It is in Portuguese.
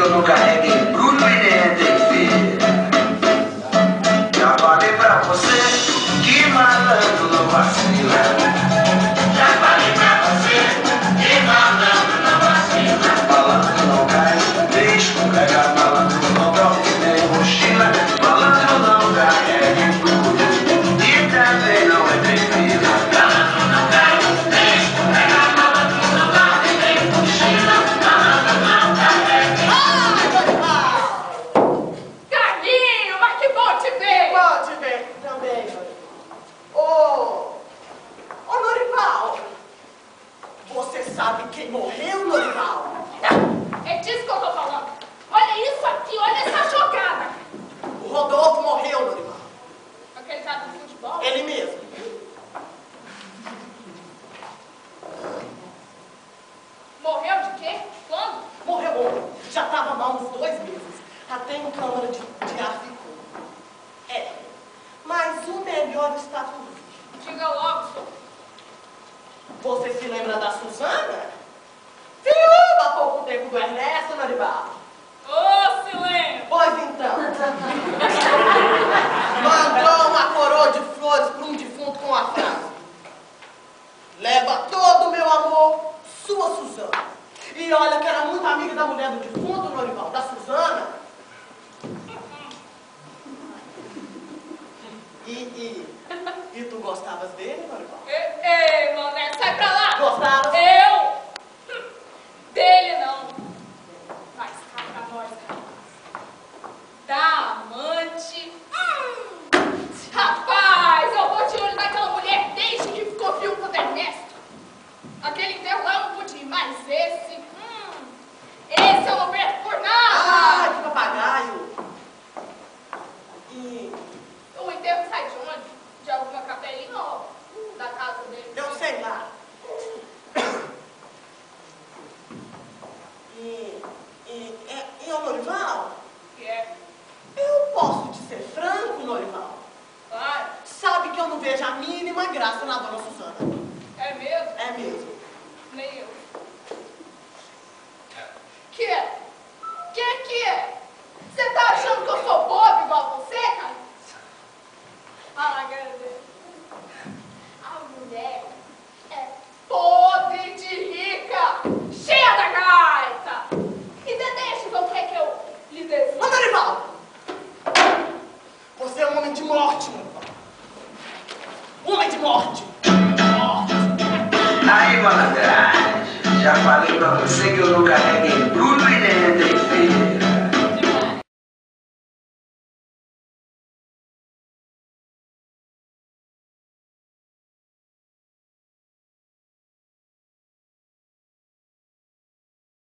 eu não carrego embrulho e nem entrei feira. Já falei pra você que malandro não vacila. Já falei pra você que malandro não vacila. Malandro não cai, deixa com carregar. Malandro não dorme nem mochila. Malandro não carrega embrulho e também não entrei feira. Malandro não cai, deixa com carregar. Malandro não dorme nem mochila. Malandro não carrega. Carlinho, mas que bom te ver! Bom te ver também, Norival. Ô, Norival, você sabe quem morreu, Norival? É disso que eu tô falando. Olha isso aqui, olha essa jogada. O Rodolfo morreu, Norival. Aquele cara do futebol? Ele mesmo. Morreu de quê? Quando? Morreu ontem. Já estava mal uns 2 meses. Até em câmara de ar ficou. É. Mas o melhor está por vir. Diga logo, senhor. Você se lembra da Suzana? Viúva há pouco tempo do Ernesto, Norival. Ô, silêncio! Pois então. Mandou uma coroa de flores para um defunto com a frase: leva todo o meu amor, sua Suzana. E olha que era muito amiga da mulher do defunto, Norival, da Suzana. E tu gostavas dele, Norival? Ei, mané, sai pra lá! Gostavas? Eu? Dele não. Mas cá pra nós, rapaz. Da amante. Rapaz, eu vou de olho naquela mulher desde que ficou viúva do Ernesto. Aquele enterro lá eu não pude ir, mas esse eu não perco por nada. Ai, que papagaio. E O enterro sai de onde? De alguma capelinha ou da casa dele? eu sei lá. E ô, Norival, Que é? eu posso te ser franco, Norival? Claro. Sabe que eu não vejo a mínima graça na dona Suzana. É mesmo? É mesmo. Nem eu. Que é? Que é? Você tá achando que eu sou bobo igual você, cara? Fala, grande. A mulher é podre de rica, cheia da gaita. E deixa ver o que é que eu lhe desejo. Ô, Norival! Você é um homem de morte, Norival. Homem de morte. Morte. Aí, malandragem, já falei pra você que eu não carrego embrulho e nem entrei feira.